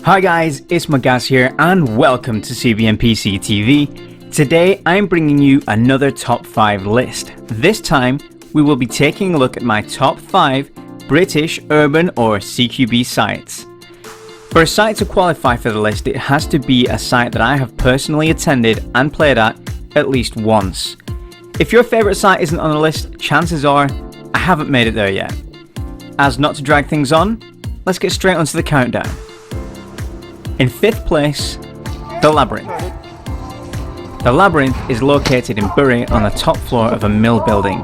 Hi guys, it's Magaz here and welcome to CBNPC TV. Today I'm bringing you another top 5 list. This time we will be taking a look at my top 5 British urban or CQB sites. For a site to qualify for the list, it has to be a site that I have personally attended and played at least once. If your favourite site isn't on the list, chances are I haven't made it there yet. As not to drag things on, let's get straight onto the countdown. In 5th place, the Labyrinth. The Labyrinth is located in Bury on the top floor of a mill building.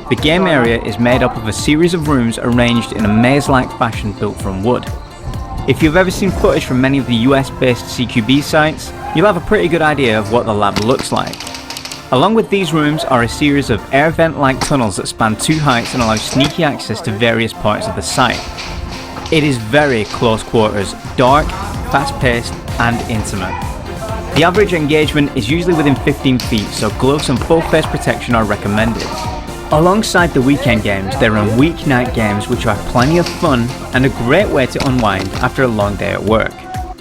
The game area is made up of a series of rooms arranged in a maze-like fashion built from wood. If you've ever seen footage from many of the US-based CQB sites, you'll have a pretty good idea of what the lab looks like. Along with these rooms are a series of air vent-like tunnels that span 2 heights and allow sneaky access to various parts of the site. It is very close quarters, dark, fast-paced and intimate. The average engagement is usually within 15 feet, so gloves and full face protection are recommended. Alongside the weekend games, there are weeknight games which are plenty of fun and a great way to unwind after a long day at work.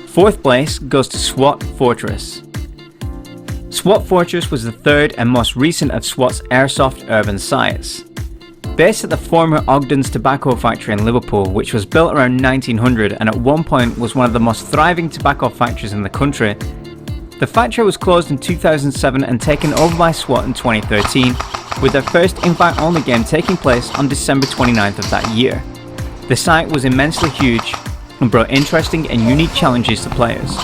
4th place goes to SWAT Fortress. SWAT Fortress was the 3rd and most recent of SWAT's airsoft urban sites. Based at the former Ogden's tobacco factory in Liverpool, which was built around 1900 and at one point was one of the most thriving tobacco factories in the country, the factory was closed in 2007 and taken over by SWAT in 2013, with their first invite-only game taking place on December 29th of that year. The site was immensely huge and brought interesting and unique challenges to players.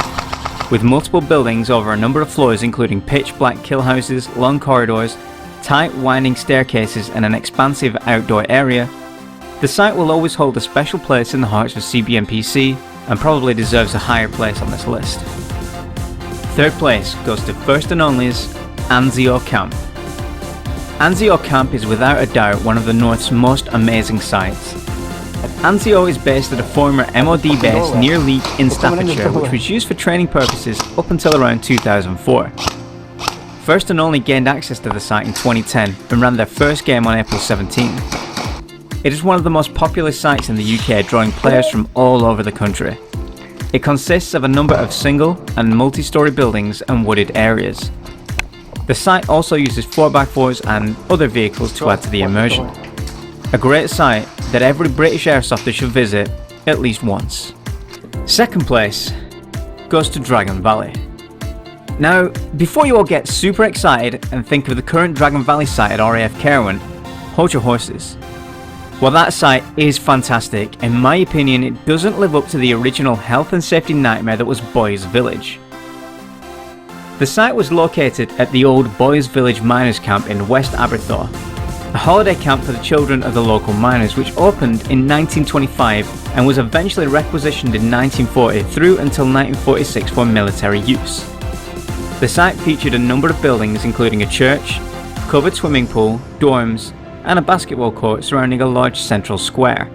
With multiple buildings over a number of floors including pitch-black kill houses, long corridors, tight winding staircases and an expansive outdoor area, the site will always hold a special place in the hearts of CBNPC and probably deserves a higher place on this list. 3rd place goes to first and only's Anzio Camp. Anzio Camp is without a doubt one of the North's most amazing sites. Anzio is based at a former MOD base near Leek in Staffordshire, which was used for training purposes up until around 2004. First and Only gained access to the site in 2010 and ran their first game on April 17. It is one of the most popular sites in the UK, drawing players from all over the country. It consists of a number of single and multi-storey buildings and wooded areas. The site also uses 4x4s and other vehicles to add to the immersion. A great site that every British airsofter should visit at least once. 2nd place goes to Dragon Valley. Now, before you all get super excited and think of the current Dragon Valley site at RAF Caerwent, hold your horses. While that site is fantastic, in my opinion it doesn't live up to the original health and safety nightmare that was Boys Village. The site was located at the old Boys Village Miners Camp in West Aberthaw, a holiday camp for the children of the local miners, which opened in 1925 and was eventually requisitioned in 1940 through until 1946 for military use. The site featured a number of buildings including a church, covered swimming pool, dorms and a basketball court surrounding a large central square.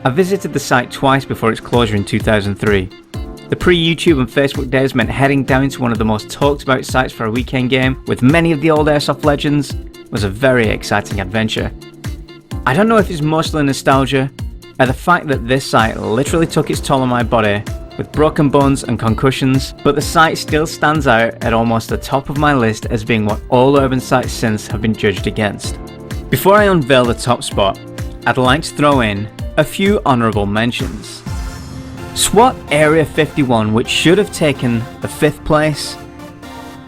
I visited the site twice before its closure in 2003. The pre-YouTube and Facebook days meant heading down to one of the most talked about sites for a weekend game with many of the old airsoft legends was a very exciting adventure. I don't know if it's mostly nostalgia or the fact that this site literally took its toll on my body with broken bones and concussions, but the site still stands out at almost the top of my list as being what all urban sites since have been judged against. Before I unveil the top spot, I'd like to throw in a few honourable mentions. SWAT Area 51, which should have taken the 5th place,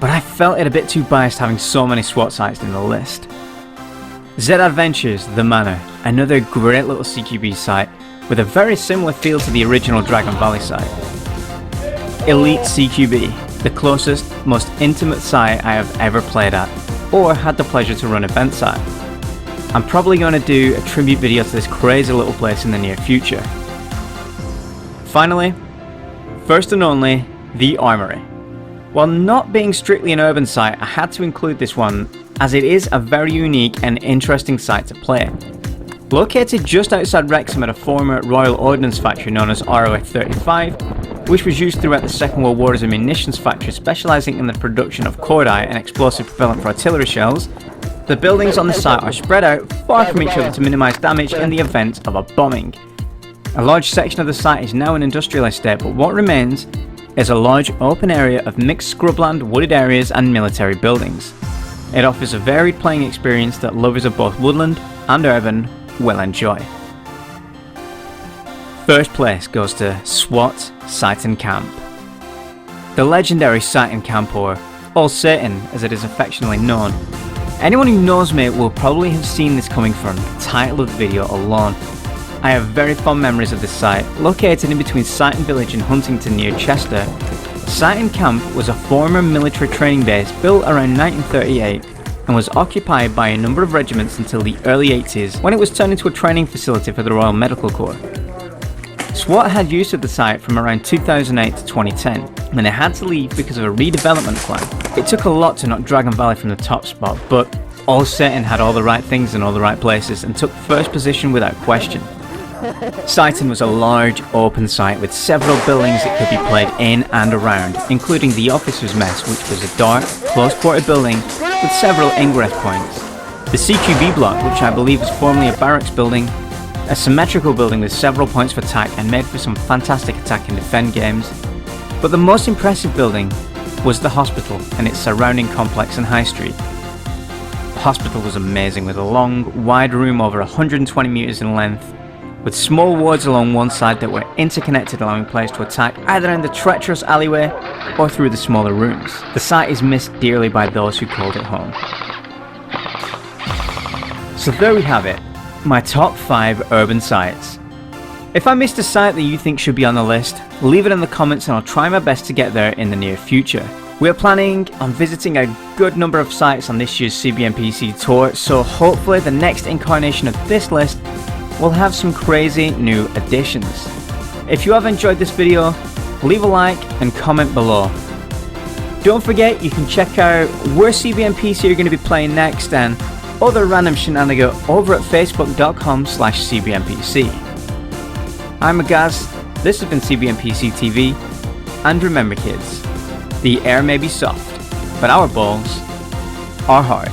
but I felt it a bit too biased having so many SWAT sites in the list. SWAT The Manor, another great little CQB site with a very similar feel to the original Dragon Valley site. Elite CQB, the closest, most intimate site I have ever played at, or had the pleasure to run events at. I'm probably going to do a tribute video to this crazy little place in the near future. Finally, first and only, the Armory. While not being strictly an urban site, I had to include this one as it is a very unique and interesting site to play. Located just outside Wrexham at a former Royal Ordnance factory known as ROF 35, which was used throughout the Second World War as a munitions factory specialising in the production of cordite and explosive propellant for artillery shells, the buildings on the site are spread out far from each other to minimise damage in the event of a bombing. A large section of the site is now an industrial estate, but what remains is a large open area of mixed scrubland, wooded areas and military buildings. It offers a varied playing experience that lovers of both woodland and urban will enjoy. First place goes to SWAT Sian Camp. The legendary Sian Camp, or Old Satan as it is affectionately known. Anyone who knows me will probably have seen this coming from the title of the video alone. I have very fond memories of this site. Located in between Sian Village and Huntington near Chester, Sian Camp was a former military training base built around 1938 and was occupied by a number of regiments until the early 80s, when it was turned into a training facility for the Royal Medical Corps. SWAT had use of the site from around 2008 to 2010, when they had to leave because of a redevelopment plan. It took a lot to knock Dragon Valley from the top spot, but Old Satan had all the right things in all the right places and took first position without question. Sighton was a large open site with several buildings that could be played in and around, including the officers' mess, which was a dark, close-quarter building with several ingress points. The CQB block, which I believe was formerly a barracks building, a symmetrical building with several points for attack and made for some fantastic attack and defend games. But the most impressive building was the hospital and its surrounding complex and high street. The hospital was amazing, with a long, wide room over 120 meters in length, with small wards along one side that were interconnected, allowing players to attack either in the treacherous alleyway or through the smaller rooms. The site is missed dearly by those who called it home. So there we have it, my top 5 urban sites. If I missed a site that you think should be on the list, leave it in the comments and I'll try my best to get there in the near future. We are planning on visiting a good number of sites on this year's CBNPC tour, so hopefully the next incarnation of this list will have some crazy new additions. If you have enjoyed this video, leave a like and comment below. Don't forget you can check out where CBNPC are going to be playing next and other random shenanigans over at facebook.com/CBNPC. I'm Agaz, this has been CBNPC TV, and remember kids, the air may be soft, but our balls are hard.